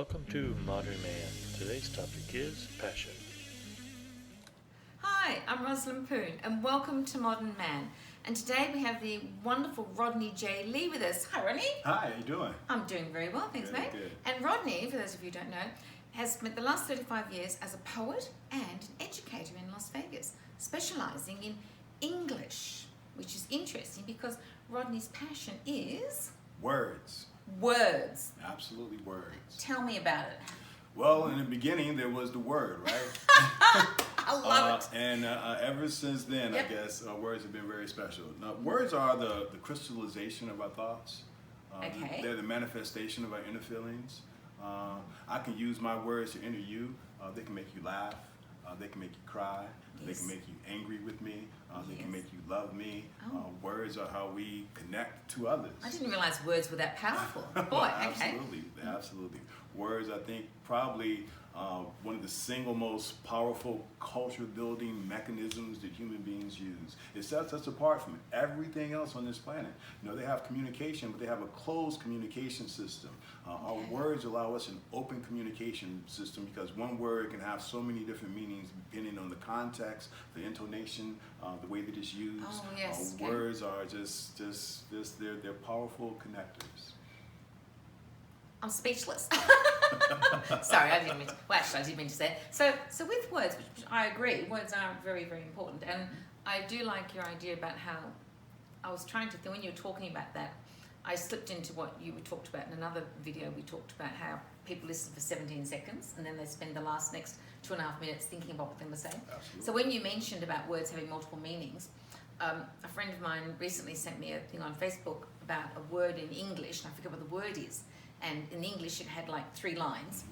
Welcome to Modern Man. Today's topic is passion. Hi, I'm Rosalind Poon and welcome to Modern Man. And today we have the wonderful Rodney J. Lee with us. Hi, Rodney. Hi, how you doing? I'm doing very well, thanks, Good, mate. good. And Rodney, for those of you who don't know, has spent the last 35 years as a poet and an educator in Las Vegas, specialising in English, which is interesting because Rodney's passion is Words. words. Absolutely words. Tell me about it. Well, in the beginning, there was the word, right? I love it. And ever since then, Yep. I guess, words have been very special. Now, words are the crystallization of our thoughts. Okay. They're the manifestation of our inner feelings. I can use my words to enter you. They can make you laugh. They can make you cry. They Yes. can make you angry with me. They can Yes. make you love me. Oh. Words are how we connect to others. I didn't realise words were that powerful. Boy, okay. Absolutely, absolutely. Words, I think, probably one of the single most powerful culture-building mechanisms that human beings use. It sets us apart from everything else on this planet. You know, they have communication, but they have a closed communication system. Our words allow us an open communication system because one word can have so many different meanings depending on the context, the intonation, the way that it's used. Oh, yes, okay. Words are just they're powerful connectors. I'm speechless. Sorry, I didn't mean to. Well, actually, I did mean to say it. So with words, which I agree, words are very, very important. And I do like your idea about how I was trying to think when you were talking about that. I slipped into what you talked about in another video. We talked about how people listen for 17 seconds and then they spend the next 2.5 minutes thinking about what they're going to say. Absolutely. So when you mentioned about words having multiple meanings, a friend of mine recently sent me a thing on Facebook about a word in English, and I forget what the word is. And in English it had like 3 lines,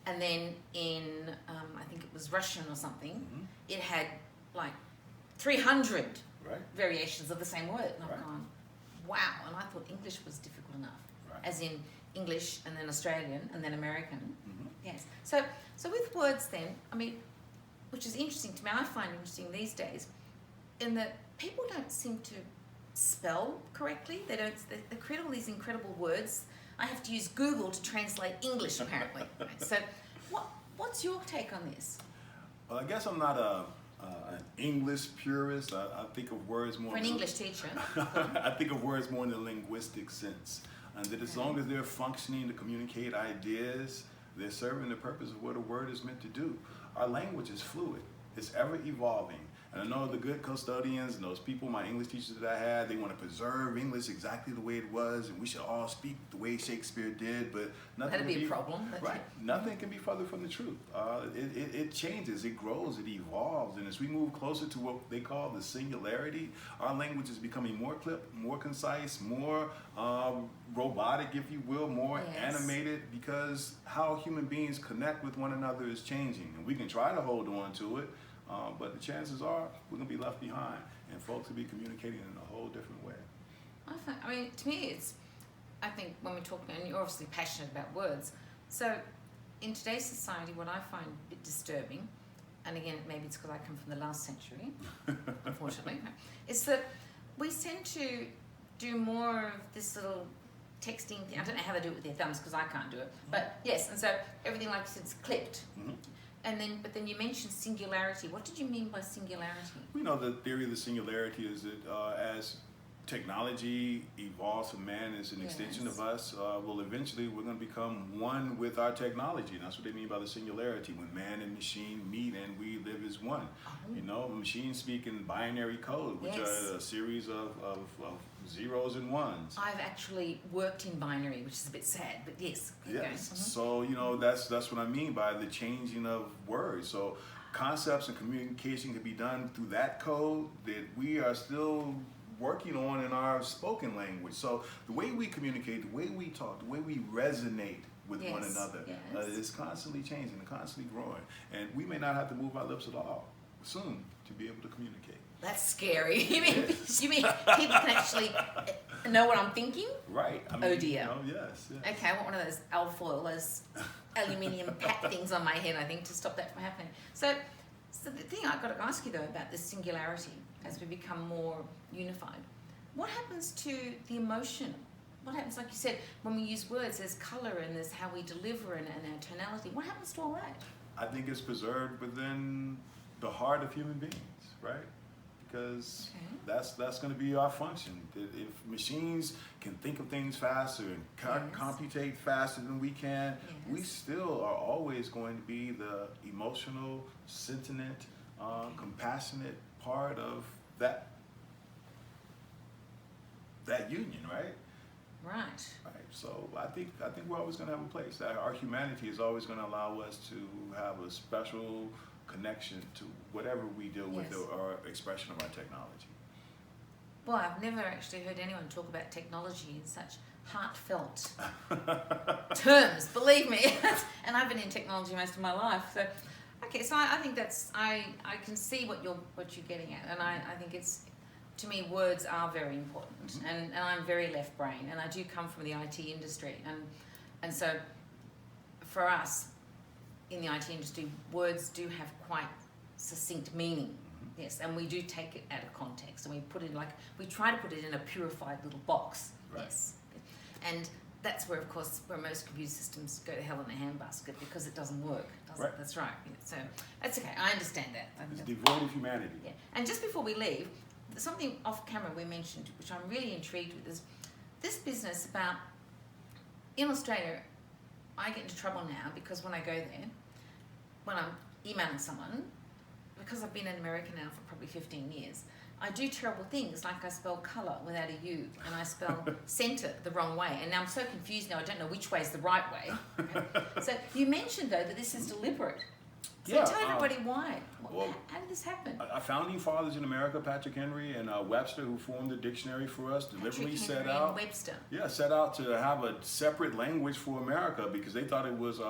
and then in I think it was Russian or something, it had like 300 Right. variations of the same word. And Right. I've gone, wow. And I thought English was difficult enough, Right. as in English and then Australian and then American. Mhm. Yes. So with words then, I mean, which is interesting to me, I find interesting these days, in that people don't seem to spell correctly. They create all these incredible words. I have to use Google to translate English, apparently. Right. So what's your take on this? Well, I guess I'm not an English purist. I think of words more. For an English teacher. I think of words more in the linguistic sense, and that as long as they're functioning to communicate ideas, they're serving the purpose of what a word is meant to do. Our language is fluid. It's ever evolving. And I know the good custodians and those people, my English teachers that I had, they want to preserve English exactly the way it was, and we should all speak the way Shakespeare did, but nothing That'd can be a problem. Right. Nothing can be further from the truth. It changes, it grows, it evolves, and as we move closer to what they call the singularity, our language is becoming more clipped, more concise, more robotic, if you will, more Yes. animated, because how human beings connect with one another is changing, and we can try to hold on to it, but the chances are we're going to be left behind, and folks will be communicating in a whole different way. I mean, to me, I think when we talk, and you're obviously passionate about words, so in today's society, what I find a bit disturbing, and again, maybe it's because I come from the last century, unfortunately, is that we tend to do more of this little texting thing. I don't know how they do it with their thumbs because I can't do it, but yes, and so everything, like you said, is clipped. Mhm. But then you mentioned singularity. What did you mean by singularity? We know the theory of the singularity is that as technology evolves from man as an extension Yes. of us, well, eventually we're going to become one with our technology. And that's what they mean by the singularity, when man and machine meet and we live as one. Oh. You know, machines speak in binary code, which Yes. are a series of zeros and ones. I've actually worked in binary, which is a bit sad, but yes. keep going. Yes. So, you know, that's what I mean by the changing of words. So concepts and communication can be done through that code that we are still working on in our spoken language. So the way we communicate, the way we talk, the way we resonate with one Yes, another yes. is constantly changing and constantly growing. And we may not have to move our lips at all soon to be able to communicate. That's scary. You mean Yes. you mean people can actually know what I'm thinking? Right. I mean, Oh, dear. You know, yes. Okay, I want one of those alfoil, those aluminium pat things on my head, I think, to stop that from happening. So the thing I've got to ask you though about this singularity as we become more unified, what happens to the emotion what happens, like you said, when we use words, there's colour and there's how we deliver and our tonality. What happens to all that? I think it's preserved within the heart of human beings, right? Because that's going to be our function. If machines can think of things faster and computate faster than we can, we still are always going to be the emotional, sentient, compassionate part of that union, right? Right. Right. So I think we're always going to have a place. Our humanity is always going to allow us to have a special connection to whatever we deal with or expression of our technology. Well, I've never actually heard anyone talk about technology in such heartfelt terms, believe me. And I've been in technology most of my life. So, okay, so I think I can see what you're getting at, and I think it's, to me, words are very important, and I'm very left brain, and I do come from the IT industry, and so for us in the IT industry, words do have quite succinct meaning. Yes, and we do take it out of context, and we try to put it in a purified little box. Right. Yes, and that's where, of course, most computer systems go to hell in a handbasket because it doesn't work. Right. That's right. So that's okay. I understand that. It's devoid of humanity. Yeah. And just before we leave, something off camera we mentioned, which I'm really intrigued with, is this business about, in Australia, I get into trouble now because when I go there, when I'm emailing someone, because I've been in America now for probably 15 years, I do terrible things, like I spell colour without a U, and I spell centre the wrong way, and now I'm so confused now I don't know which way is the right way. Okay? So you mentioned, though, that this is deliberate. So tell everybody why. How did this happen? Our founding fathers in America, Patrick Henry and Webster, who formed the dictionary for us, deliberately set out to have a separate language for America because they thought it was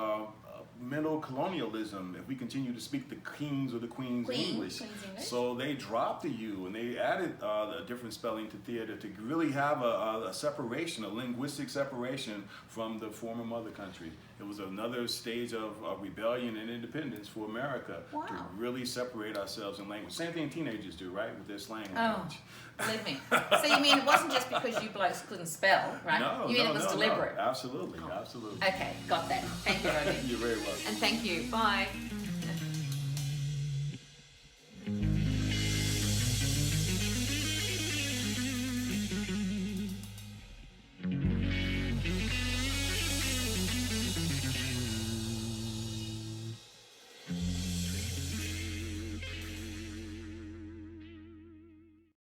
mental colonialism if we continue to speak the king's or the queen's English. So they dropped the U and they added a different spelling to theater to really have a separation, a linguistic separation from the former mother country. It was another stage of rebellion and independence for America to really separate ourselves in language. Same thing teenagers do, right, with their slang language. Believe me. So you mean it wasn't just because you blokes couldn't spell, right? No, you mean it was deliberate? No. Absolutely, absolutely. Okay, got that. Thank you, Rodney. You're very welcome. And thank you. Bye.